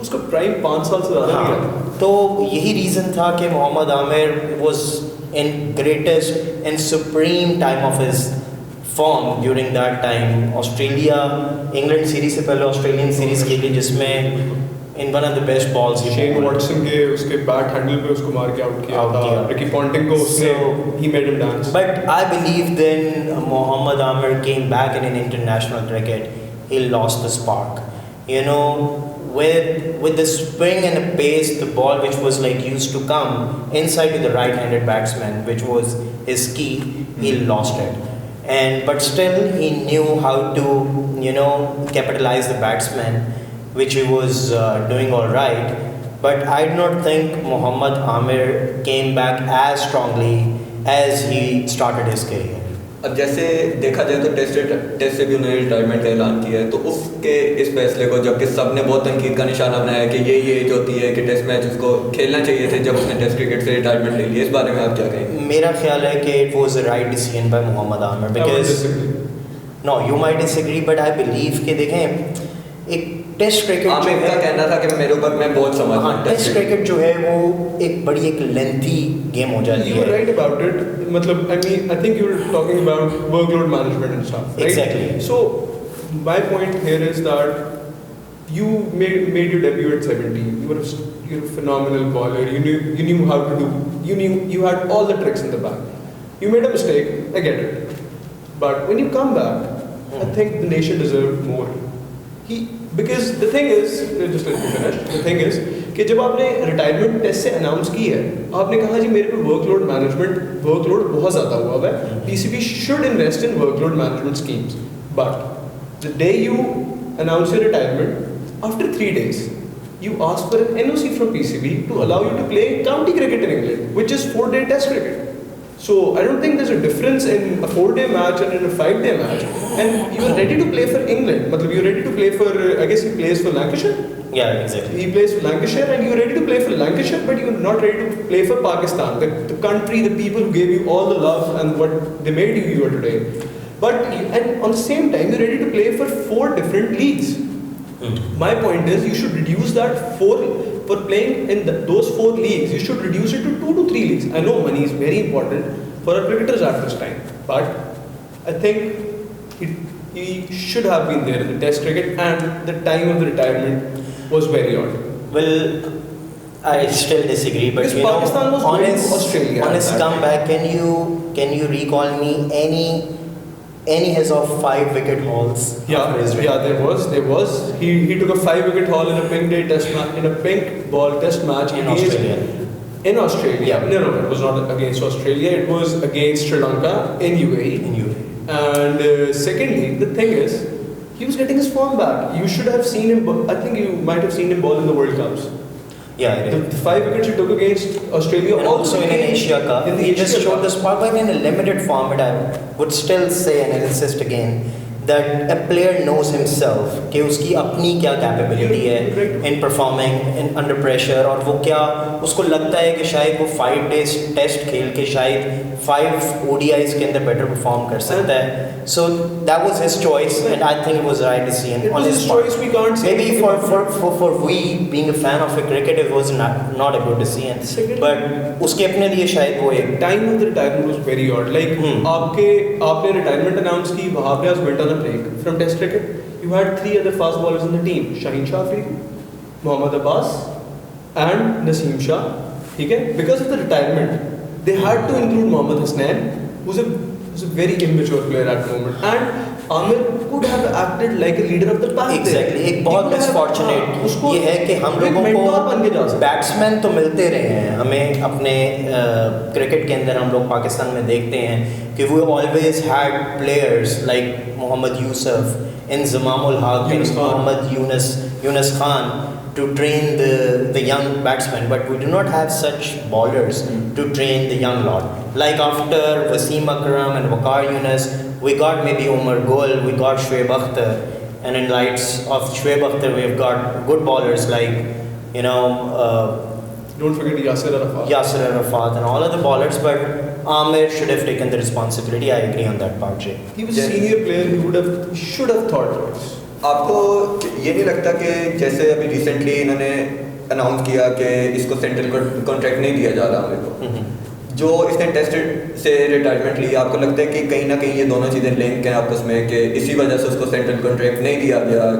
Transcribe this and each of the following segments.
اس کا پرائم 5 سال سے زیادہ نہیں ہے. تو یہی ریزن تھا کہ Mohammad Amir was in greatest and supreme time of his form during that time. Australia England series سے پہلے آسٹریلین سیریز کھیلی جس میں in one of the best balls Shane Watson کے اس کے بیٹ ہینڈل پہ اس کو مار کے آؤٹ کیا تھا. رکی پونٹنگ کو اس نے ہی made him dance. But I believe then Muhammad Amir came back in international cricket he lost the spark, you know, with the swing and the pace, the ball which was like used to come inside to the right-handed batsman, which was his key, he lost it. But still he knew how to, you know, capitalize the batsman, which he was doing all right. But I do not think Mohammad Amir came back as strongly as he started his career. اب جیسے دیکھا جائے تو test سے بھی انہوں نے retirement کا اعلان کیا ہے, تو اس کے اس فیصلے کو جبکہ سب نے بہت تنقید کا نشانہ بنایا کہ یہ ایج ہوتی ہے کہ ٹیسٹ میچ اس کو کھیلنا چاہیے تھے جب اس نے ٹیسٹ کرکٹ سے ریٹائرمنٹ لے لی, اس بارے میں آپ کیا کہیں؟ میرا خیال ہے کہ it was a right decision by Muhammad Amir because no you might disagree but I believe کہ دیکھیں ایک ٹیسٹ کرکٹ عامر کا کہنا تھا کہ میرے اوپر میں بہت سمجھتا ہوں ٹیسٹ کرکٹ جو ہے وہ ایک بڑی ایک لینتھی گیم ہو جاتی ہے. You were right about it. مطلب I mean I think you were talking about workload management and stuff, right? Exactly. So my point here is that you made your debut at 17. You're a phenomenal bowler. You knew how to do. You had all the tricks in the bag. You made a mistake. I get it. But when you come back, I think the nation deserved more. Because the thing is, just let me finish. The thing is کہ جب آپ نے retirement test سے announce کی ہے, آپ نے کہا جی میرے پہ ورک لوڈ بہت زیادہ ہوا ہوا ہے, P C B should invest in work load management schemes. But the day you announce your retirement, after 3 days you ask for an NOC from PCB to allow you to play county cricket in England, which is 4-day test cricket. So I don't think there's a difference in a 4-day match and in a 5-day match. And you're ready to play for England. Matlab you're ready to play for, I guess he plays for Lancashire. Yeah, exactly. He plays for Lancashire and you're ready to play for Lancashire, but you're not ready to play for Pakistan, the country, the people who gave you all the love and what they made you are today. And on the same time, you're ready to play for 4 different leagues. My point is, you should reduce that for playing in those 4 leagues, you should reduce it to 2 to 3 leagues. I know money is very important for our cricketers at this time, but I think he should have been there in the test cricket, and the time of the retirement was very odd. Well, I still disagree, but because you Pakistan know, was going to Australia on his comeback, can you recall me any his of 5 wicket hauls? Yeah, there was. He took a 5 wicket haul in a pink day test match, in a pink ball test match in Australia. In Australia. Yeah. No, it was not against Australia. It was against Sri Lanka in UAE. And secondly, the thing is, he was getting his form back. You should have seen him. I think you might have seen him ball in the World Cups. Yeah, the 5 wickets he took against Australia, and also in an Asia Cup. He just showed the spark, but in a limited format. I would still say and insist again that a player knows himself کہ اس کی اپنی کیا capability ہے in performing in under pressure, اور وہ کیا اس کو لگتا ہے کہ شاید وہ 5 days ٹیسٹ کھیل کے شاید 5 ODIs کے اندر بیٹر پرفارم کر سکتا ہے. So that was his choice, and I think it was the right decision on his part. We can't say maybe for we being a fan of a cricket, it was not a good decision. But اس کے اپنے لیے شاید وہ ایک time of the retirement was very odd. Like آپ نے retirement announce کی, وہاں پہ went on a break from test cricket. You had 3 other fast bowlers in the team: Shaheen Shah Afridi, Mohammad Abbas, and Naseem Shah. ٹھیک ہے, because of the retirement, they had to include Mohammad Hasnain, who's a very immature player at the moment, and Amir could have acted like a leader of the pack. Exactly. ایک بہت misfortunate یہ ہے کہ ہم لوگوں کو batsman تو ملتے رہے ہیں, ہمیں اپنے کرکٹ کے اندر ہم لوگ پاکستان میں دیکھتے ہیں کہ we always had players like Muhammad Yusuf, Inzamam ul Haq, Muhammad Yunus Khan to train the young batsmen, but we do not have such bowlers to train the young lot. Like after Wasim Akram and Waqar Younis, we got maybe Umar Gul, we got Shoaib Akhtar, and in lights of Shoaib Akhtar we've got good bowlers like, you know, don't forget Yasir Arafat and all other bowlers, but Amir should have taken the responsibility. I agree on that part, Jay. He was a senior player, he should have thought twice. آپ کو یہ نہیں لگتا کہ جیسے ابھی recently انہوں نے اناؤنس کیا کہ اس کو سینٹرل کانٹریکٹ نہیں دیا جا رہا میرے کو, جو اس نے ٹیسٹ سے ریٹائرمنٹ لی, آپ کو لگتا ہے کہ کہیں نہ کہیں یہ دونوں چیزیں لنک ہیں آپس میں, کہ اسی وجہ سے اس کو سینٹرل کانٹریکٹ نہیں دیا گیا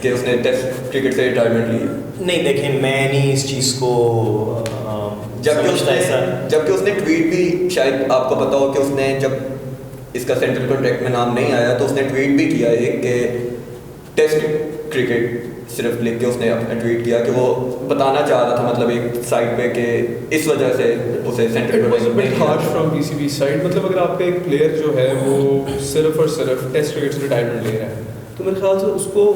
کہ اس نے ٹیسٹ کرکٹ سے ریٹائرمنٹ لی؟ نہیں دیکھیں, میں نہیں اس چیز کو جبکہ اس نے ٹویٹ بھی, شاید آپ کو پتا ہو کہ اس نے جب اس کا سینٹرل کانٹریکٹ میں نام نہیں آیا تو اس نے ٹویٹ بھی کیا ایک کہ ٹیسٹ کرکٹ صرف لکھ کے اس نے اپنا ٹویٹ کیا کہ وہ بتانا چاہ رہا تھا مطلب ایک سائٹ پہ کہ اس وجہ سے اسے central from P C B side. مطلب اگر آپ کا ایک پلیئر جو ہے وہ صرف اور صرف ٹیسٹ کرکٹ سے ریٹائرمنٹ لے رہا ہے تو میرے خیال سے اس کو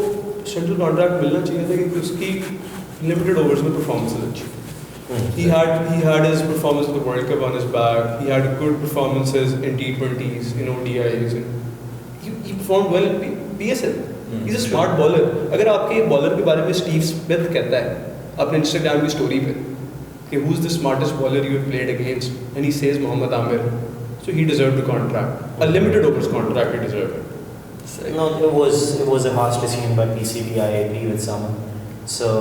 سینٹرل کانٹریکٹ ملنا چاہیے تھا کیونکہ اس کی لمیٹڈ اوورس میں پرفارمنسز اچھی. He had his performance in the World Cup on his back. He had good performances in T20s, in ODIs. And he performed well in PSL. He's a smart bowler. اگر آپ کے bowler کے بارے میں Steve Smith کہتا ہے اپنے Instagram کی اسٹوری پہ کہ who's the smartest bowler you have played against, and he says Mohammad Amir, so he deserved the contract, a limited overs contract. He deserved it. No, it was a harsh decision by PCB. I agree with Sam. So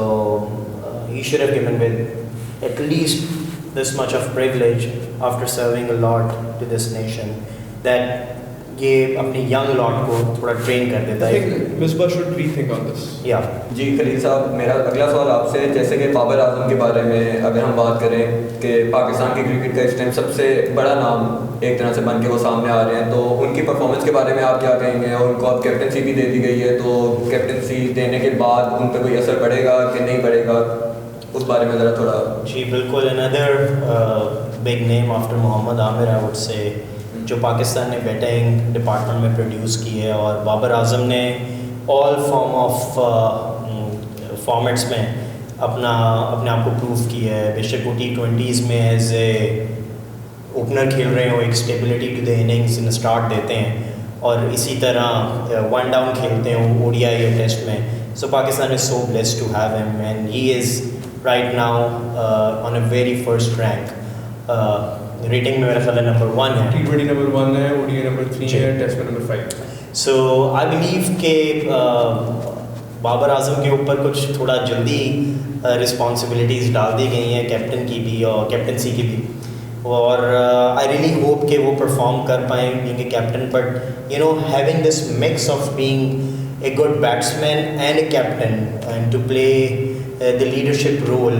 he should have given with at least this much of privilege after serving a lot to this nation, that یہ اپنی young لاٹ کو تھوڑا train کر دیتا ہے. Misbah should rethink on this. جی خلیل صاحب, میرا اگلا سوال آپ سے, جیسے کہ بابر اعظم کے بارے میں اگر ہم بات کریں کہ پاکستان کی کرکٹ کا اس ٹائم سب سے بڑا نام ایک طرح سے بن کے وہ سامنے آ رہے ہیں, تو ان کی پرفارمنس کے بارے میں آپ کیا کہیں گے؟ اور ان کو اب کیپٹنسی بھی دے دی گئی ہے, تو کیپٹنسی دینے کے بعد ان پہ کوئی اثر پڑے گا کہ نہیں پڑے گا, اس بارے میں ذرا تھوڑا. جی بالکل, another big name after Muhammad Amir I would say, جو پاکستان نے بیٹنگ ڈپارٹمنٹ میں پروڈیوس کی ہے, اور بابر اعظم نے آل فارم آف فارمیٹس میں اپنے آپ کو پروو کیا ہے. بے شک وہ T20s میں ایز اے اوپنر کھیل رہے ہوں, ایک stability to the innings start دیتے ہیں, اور اسی طرح ون ڈاؤن کھیلتے ہیں ODI یا ٹیسٹ میں. So Pakistan is so blessed to have him, and he is right now on a very first rank. Rating میں میرا خیال ہے نمبر 1 ہے, T20 نمبر 1 ہے, ODI نمبر 3 ہے, ٹیسٹ میں نمبر 5. سو آئی بلیو کہ بابر اعظم کے اوپر کچھ تھوڑا جلدی رسپانسبلٹیز ڈال دی گئی ہیں, کیپٹن کی بھی اور کیپٹنسی کی بھی, اور آئی ریئلی ہوپ کہ وہ پرفارم کر پائیں being a captain. But you know having this mix of being a good batsman and a captain and to play the leadership role,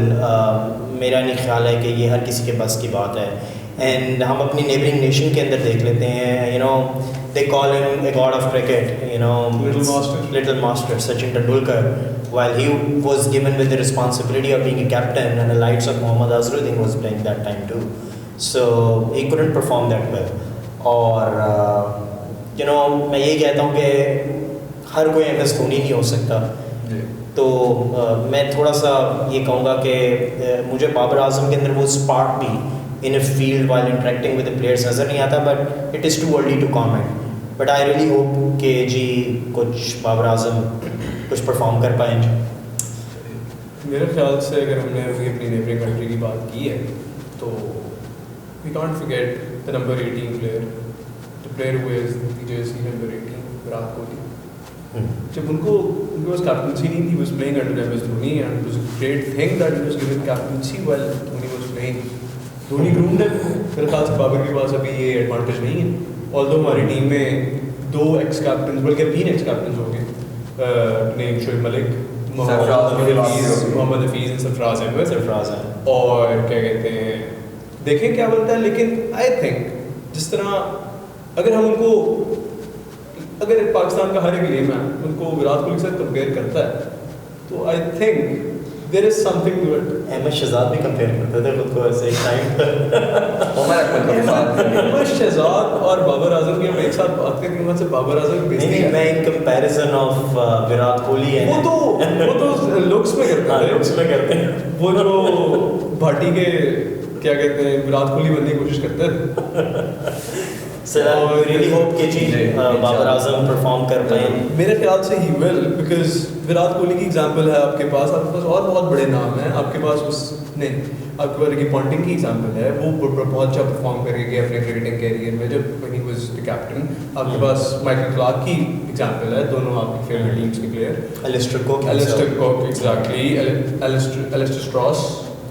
میرا نہیں خیال ہے کہ یہ ہر کسی کے بس کی بات ہے. اینڈ ہم اپنی نیبرنگ نیشن کے اندر دیکھ لیتے ہیں, you know they call him a god of cricket, you know little master Sachin Tendulkar, while he was given with the responsibility of being a captain, and the likes of Mohammad Azharuddin was playing that time too, so he couldn't perform that well. اور you know میں یہ کہتا ہوں کہ ہر کوئی M S Dhoni نہیں ہو سکتا, تو میں تھوڑا سا یہ کہوں گا کہ مجھے بابر اعظم کے اندر وہ اسپارک بھی in a field while interacting with the players نظر نہیں آتا, but it is too early to comment. But I really hope کہ جی کچھ بابر اعظم کچھ پرفارم کر پائیں. میرے خیال سے اگر ہم نے ابھی اپنی نیبرنگ کنٹری کی بات کی ہے تو we can't forget the number 18 player, the player who is the jersey number 18, Virat Kohli. جب ان کو پاس کیپٹنسی نہیں تھی, he was playing under MS Dhoni, and it was a great thing that he was given captaincy while Dhoni was playing. Dhoni groom نے میرے خیال سے بابر کے پاس ابھی یہ ایڈوانٹیج نہیں ہے, although ہماری ٹیم میں 2 ایکس کیپٹنز بلکہ 3 ایکس کیپٹنز ہو گئے, نیم شعیب ملک, محمد حفیظ and سرفراز احمد, اور کیا کہتے ہیں دیکھیں کیا بنتا ہے. لیکن آئی تھنک جس طرح اگر ہم ان کو, اگر پاکستان کا ہر ایک گیم ہے ان کو وراٹ کوہلی کے ساتھ کمپیئر کرتا ہے تو I think there is something to it. Ahmed Shahzad بھی کمپیئر کرتے تھے خود کو ایسے ایک ٹائم احمد شہزاد اور بابر اعظم کی ہم ایک ساتھ بات کریں گے, سے بابر اعظم نہیں, میں in comparison of Virat Kohli ہے, وہ تو لکس میں کرتے ہیں, وہ جو بھاٹی کے کیا کہتے ہیں وراٹ کوہلی بننے کی کوشش کرتے ہیں. ریئلی ہوپ کہ جی بابر اعظم پرفارم کر پائیں. میرے خیال سے ہی ول, بیکاز وراٹ کوہلی کی ایگزامپل ہے آپ کے پاس اور بہت بڑے نام ہیں آپ کے پاس, اس نہیں آپ کے پاس رکی پونٹنگ کی ایگزامپل ہے, وہ بہت اچھا پرفارم کر کے گیا اپنے کرکٹنگ کیریئر میں جب از the captain. آپ کے پاس مائیکل کلارک کی ایگزامپل ہے, دونوں آپ کی فیوریٹ ٹیمس کے player. Alistair Cook, exactly. Alistair Strauss,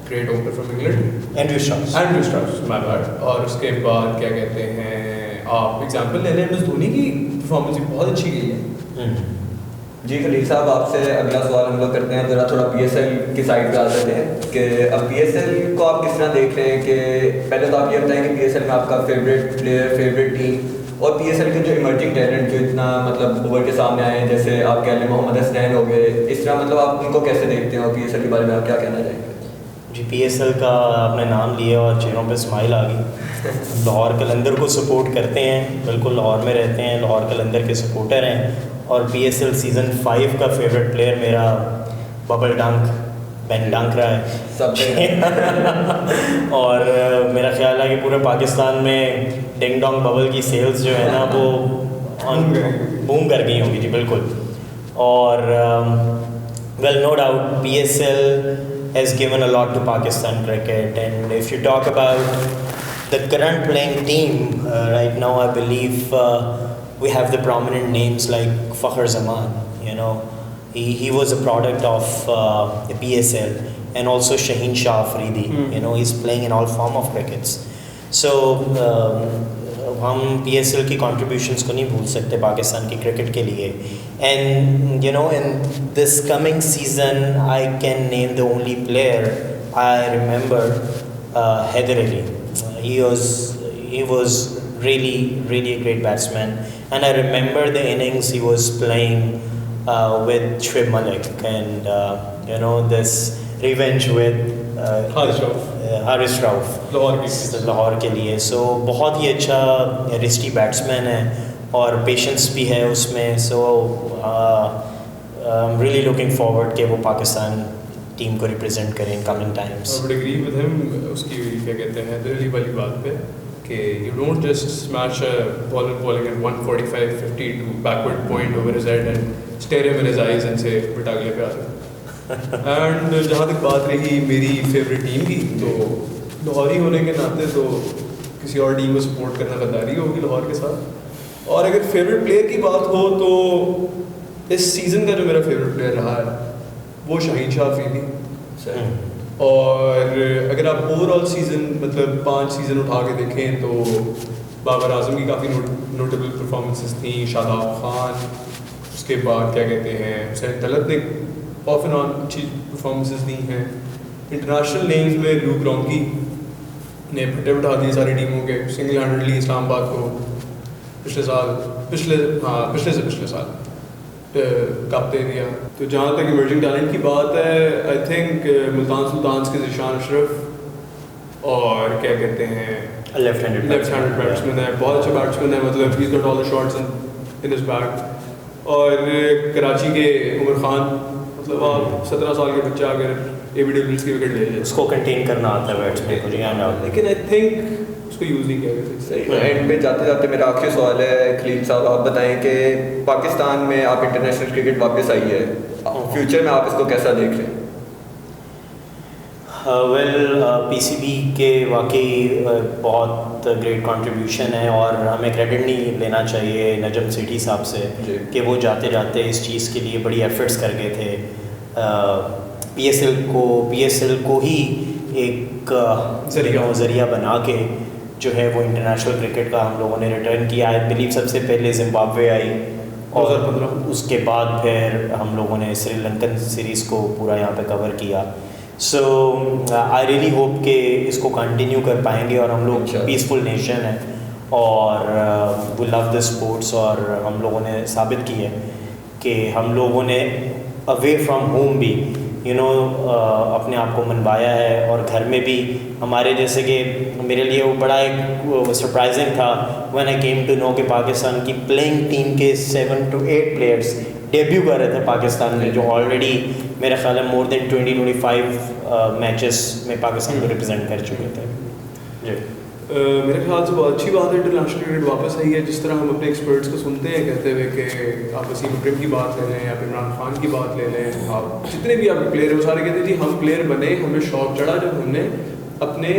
great opener from England. Andrew Strauss, my bad. اور اس کے بعد کیا کہتے ہیں, آپ ایگزامپل لے لیں, MS دھونی کی پرفارمنس بھی بہت اچھی گئی ہے. جی خلیل صاحب, آپ سے اگلا سوال ہم لوگ کرتے ہیں, ذرا تھوڑا PSL کی سائڈ پہ آ جاتے ہیں کہ اب PSL کو آپ کس طرح دیکھ رہے ہیں. کہ پہلے تو آپ یہ بتائیں کہ PSL میں آپ کا فیوریٹ پلیئر, فیوریٹ ٹیم, اور PSL کے جو ایمرجنگ ٹیلنٹ جو اتنا مطلب ابھر کے سامنے آئے ہیں, جیسے آپ کہہ لیں محمد حسنین ہو گئے, اس طرح مطلب آپ ان کو کیسے دیکھتے ہیں, اور PSL کے بارے میں آپ کیا کہنا چاہیں گے؟ جی PSL کا آپ نے نام لیا اور چہروں پہ اسمائل آ گئی. لاہور قلندر کو سپورٹ کرتے ہیں, بالکل لاہور میں رہتے ہیں, لاہور قلندر کے سپورٹر ہیں, اور PSL سیزن 5 کا فیوریٹ پلیئر میرا ببل ڈنک, بین ڈنک رہا ہے سب. اور میرا خیال ہے کہ پورے پاکستان میں ڈنگ ڈونگ ببل کی سیلز جو ہے نا وہ بوم کر گئی ہوں گی. جی بالکل. اور well no doubt PSL has given a lot to Pakistan cricket, and if you talk about the current playing team right now, I believe we have the prominent names like Fakhar Zaman. You know, he was a product of the PSL, and also Shaheen Shah Afridi. You know, he's playing in all form of crickets. So ہم PSL کی contributions کو نہیں بھول سکتے پاکستان کی cricket کے لیے. And you know, in this coming season I can name the only player I remember, Haider Ali. He was really a great batsman, and I remember the innings he was playing with Shoaib Malik, and you know, this revenge with Haris Rauf Lahore کے لیے. سو بہت ہی اچھا rusty batsman ہے اور patience بھی ہے اس میں. So really looking forward کہ وہ پاکستان ٹیم کو ریپرزینٹ کریں in coming Times. I would agree with him اس کی کیا کہتے ہیں دہلی والی بات پہ کہ you don't just smash a bowler bowling at 145-50 to backward point over his head and stare him in his eyes and say بیٹا اگلے پہ آ جائے. اینڈ جہاں تک بات رہی میری فیوریٹ ٹیم کی, تو لاہوری ہونے کے ناطے تو کسی اور ٹیم کو سپورٹ کرنا غداری ہوگی لاہور کے ساتھ. اور اگر فیوریٹ پلیئر کی بات ہو تو اس سیزن کا جو میرا فیوریٹ پلیئر رہا ہے وہ شاہین شاہ افریدی. اور اگر آپ اوور آل سیزن مطلب 5 سیزن اٹھا کے دیکھیں تو بابر اعظم کی کافی نوٹیبل پرفارمنسز تھیں, شاداب خان, اس کے بعد کیا کہتے ہیں حسین طلعت نے آف اینڈ آن اچھی پرفارمنسز دی ہیں. انٹرنیشنل نیمز میں لوک رونکی نے پھٹے بٹھا دیے ساری ٹیموں کے, سنگل ہینڈڈلی اسلام آباد کو پچھلے سال کپ دے دیا. تو جہاں تک ایمرجنگ ٹیلنٹ کی بات ہے, آئی تھنک ملتان سلطانز کے ذیشان اشرف اور کیا کہتے ہیں لیفٹ ہینڈڈ بیٹسمین ہے, بہت اچھا بیٹسمین ہے, مطلب he's got all the shots in his bag. اور کراچی کے عمر خان, مطلب آپ 17 سال کے بچہ اگر اے بی ڈیویلیئرز کی وکٹ لے جائے اس کو کنٹین کرنا آتا ہے بیٹسمین کو. جی ہاں, لیکن آئی تھنک اس کو یوز نہیں کیا گیا. صحیح. اینڈ پہ جاتے جاتے میرا آخری سوال ہے خلیل صاحب, آپ بتائیں کہ پاکستان میں آپ انٹرنیشنل کرکٹ واپس آئی ہے, فیوچر میں آپ اس کو کیسا دیکھ رہے ہیں؟ ویل PCB کے واقعی بہت گریٹ کنٹریبیوشن ہے, اور ہمیں کریڈٹ نہیں لینا چاہیے نجم سیٹھی صاحب سے کہ وہ جاتے جاتے اس چیز کے لیے بڑی ایفرٹس کر گئے تھے. PSL کو ہی ایک ذریعہ بنا کے جو ہے وہ انٹرنیشنل کرکٹ کا ہم لوگوں نے ریٹرن کیا. آئی بلیو سب سے پہلے زمبابوے آئی, اور اس کے بعد پھر ہم لوگوں نے سری لنکن سیریز کو پورا یہاں پہ کور کیا. سو آئی ریئلی ہوپ کہ اس کو کنٹینیو کر پائیں گے, اور ہم لوگ پیسفل نیشن ہیں اور وی لو دا اسپورٹس, اور ہم لوگوں نے ثابت کی ہے کہ ہم لوگوں نے اوے فرام ہوم بھی اپنے آپ کو منوایا ہے, اور گھر میں بھی ہمارے جیسے کہ میرے لیے وہ بڑا ایک سرپرائزنگ تھا when I came to know کہ پاکستان کی پلینگ ٹیم کے 7 to 8 پلیئرس ڈیبیو کر رہے تھے پاکستان میں, جو آلریڈی میرا خیال ہے مور دین 20-25 میچز میں پاکستان کو ریپرزینٹ کر چکے تھے. جی میرے خیال سے بہت اچھی بات ہے انٹرنیشنل کرکٹ واپس آئی ہے. جس طرح ہم اپنے ایکسپرٹس کو سنتے ہیں کہتے ہوئے کہ آپ وسیم اکرم کی بات لے لیں یا پھر عمران خان کی بات لے لیں, آپ جتنے بھی آپ کے پلیئر ہیں وہ سارے کہتے ہیں جی ہم پلیئر بنے, ہمیں شوق چڑھا جب ہم نے اپنے